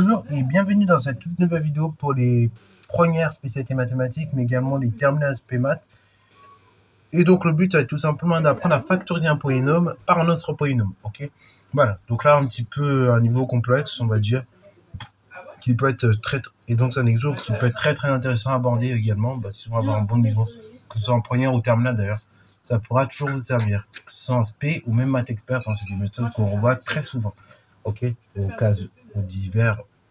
Bonjour et bienvenue dans cette toute nouvelle vidéo pour les premières spécialités mathématiques, mais également les terminales SP maths. Et donc le but est tout simplement d'apprendre à factoriser un polynôme par un autre polynôme. Ok, voilà. Donc là un petit peu un niveau complexe, on va dire, qui peut être et donc c'est un exemple qui peut être très intéressant à aborder également. Si on va avoir un bon niveau, que ce soit en première ou terminale d'ailleurs, ça pourra toujours vous servir, que ce soit en SP ou même maths expert. C'est des méthodes qu'on revoit très souvent. Ok,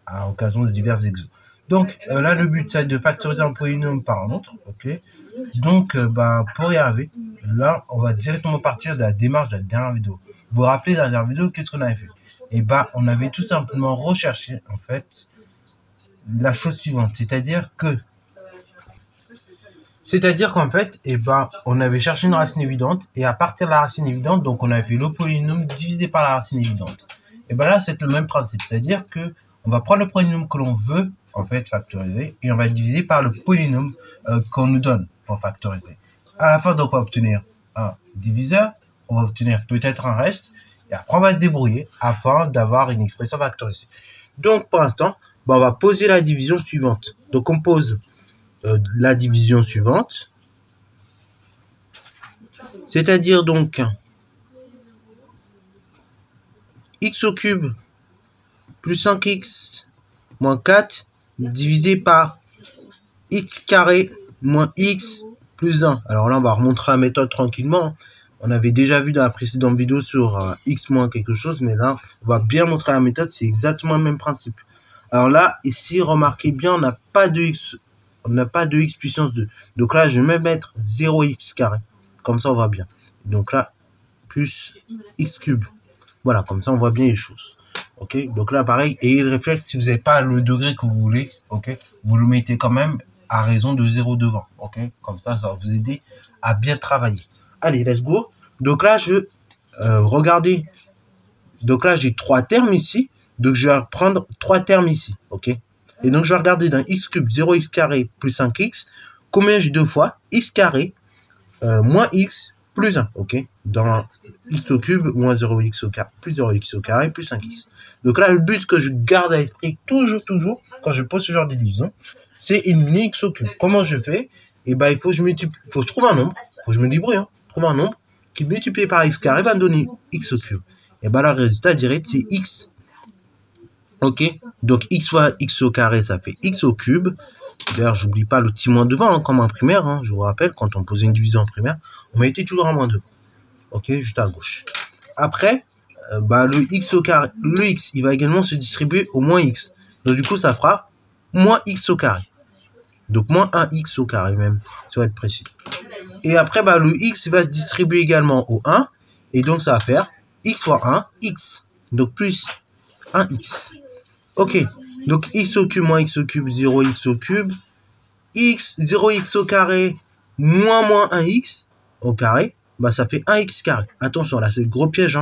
à occasion de divers exos. Donc là, le but c'est de factoriser un polynôme par un autre. Ok, donc pour y arriver, là, on va directement partir de la démarche de la dernière vidéo. Vous vous rappelez, dans la dernière vidéo, qu'est-ce qu'on avait fait? Et on avait tout simplement recherché en fait la chose suivante, c'est-à-dire qu'en fait, on avait cherché une racine évidente, et à partir de la racine évidente, donc on avait fait le polynôme divisé par la racine évidente. Et là, c'est le même principe, c'est-à-dire que on va prendre le polynôme que l'on veut en fait factoriser, et on va diviser par le polynôme qu'on nous donne pour factoriser. À la fin, donc, on va obtenir un diviseur, on va obtenir peut-être un reste, et après, on va se débrouiller afin d'avoir une expression factorisée. Donc, pour l'instant, on va poser la division suivante. Donc, on pose la division suivante, c'est-à-dire donc x au cube plus 5x moins 4 divisé par x carré moins x plus 1. Alors là, on va remontrer la méthode tranquillement. On avait déjà vu dans la précédente vidéo sur x moins quelque chose, mais là, on va bien montrer la méthode. C'est exactement le même principe. Alors là, ici, remarquez bien, on n'a pas de x puissance 2. Donc là, je vais même mettre 0x carré. Comme ça, on voit bien. Donc là, plus x cube. Voilà, comme ça, on voit bien les choses. Ok, donc là, pareil, ayez le réflexe, si vous n'avez pas le degré que vous voulez, ok, vous le mettez quand même à raison de 0 devant. Ok, comme ça, ça va vous aider à bien travailler. Allez, let's go. Donc là, regardez. Donc là, j'ai 3 termes ici. Donc je vais prendre 3 termes ici. Ok. Et donc je vais regarder dans x cube 0x carré plus 5x. Combien j'ai deux fois? X carré moins x plus 1. Ok. Dans x au cube moins 0x au carré plus 0x au carré plus 5x. Donc là, le but que je garde à l'esprit toujours, quand je pose ce genre de division, c'est éliminer x au cube. Comment je fais? Il faut que je trouve un nombre. Il faut que je me débrouille. Trouve un nombre qui multiplié par x carré va me donner x au cube. Et le résultat direct, c'est x. Ok, donc x fois x au carré, ça fait x au cube. D'ailleurs, j'oublie pas le petit moins devant, comme en primaire. Je vous rappelle, quand on posait une division en primaire, on mettait toujours un moins devant. Ok, juste à gauche. Après, le x au carré, le x, il va également se distribuer au moins x. Donc du coup, ça fera moins x au carré. Donc moins 1x au carré même, ça va être précis. Et après, le x va se distribuer également au 1. Et donc, ça va faire x fois 1, x. Donc plus 1x. Ok, donc x au cube moins x au cube, 0x au cube. X, 0x au carré, moins 1x au carré. Ça fait 1x carré. Attention, là, c'est le gros piège.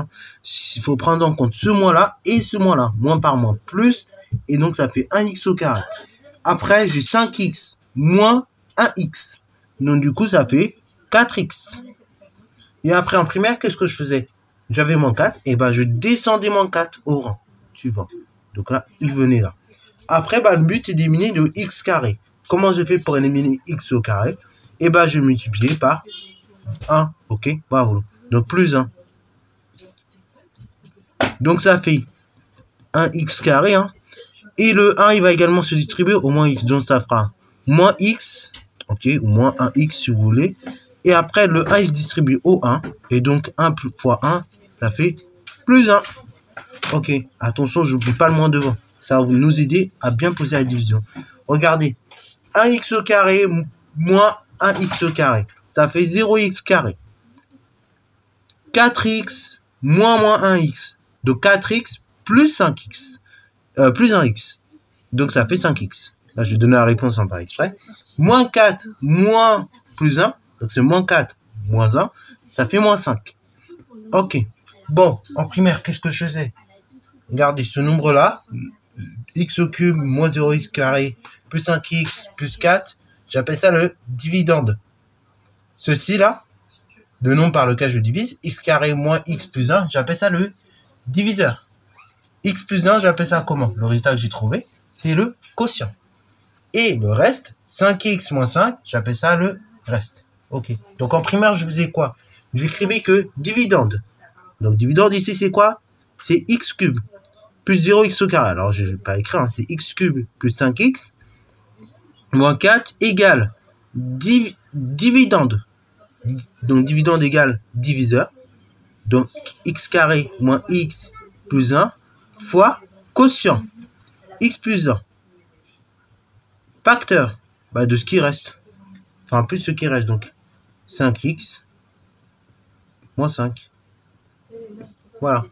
Il faut prendre en compte ce moins-là et ce moins-là. Moins par moins, plus. Et donc, ça fait 1x au carré. Après, j'ai 5x moins 1x. Donc, du coup, ça fait 4x. Et après, en primaire, qu'est-ce que je faisais? J'avais moins 4. Et je descendais moins 4 au rang suivant. Donc là, il venait là. Après, le but, c'est d'éliminer le x carré. Comment je fais pour éliminer x au carré? Je multiplie par 1. Ok, bravo. Donc, plus 1. Donc, ça fait 1x carré. Et le 1, il va également se distribuer au moins x. Donc, ça fera moins x. Ok, ou moins 1x si vous voulez. Et après, le 1, il se distribue au 1. Et donc, 1 fois 1, ça fait plus 1. Ok, attention, je n'oublie pas le moins devant. Ça va nous aider à bien poser la division. Regardez, 1x au carré moins 1x au carré. Ça fait 0x carré. 4x moins 1x. Donc 4x plus 5x. Plus 1x. Donc ça fait 5x. Là, je vais donner la réponse en par exprès. Moins 4 moins plus 1. Donc c'est moins 4 moins 1. Ça fait moins 5. Ok. Bon, en primaire, qu'est-ce que je faisais? Regardez, ce nombre-là, x au cube moins 0x carré plus 5x plus 4, j'appelle ça le dividende. Ceci-là, le nombre par lequel je divise, x carré moins x plus 1, j'appelle ça le diviseur. x plus 1, j'appelle ça comment? Le résultat que j'ai trouvé, c'est le quotient. Et le reste, 5x moins 5, j'appelle ça le reste. Ok. Donc en primaire, je faisais quoi? J'écrivais que dividende. Donc dividende ici, c'est quoi? C'est x cube plus 0x au carré. Alors je ne vais pas écrire, hein, c'est x cube plus 5x moins 4 égale dividende. Donc dividende égale diviseur. Donc x carré moins x plus 1 fois quotient x plus 1. Facteur de ce qui reste. Enfin plus ce qui reste. Donc 5x moins 5. Voilà.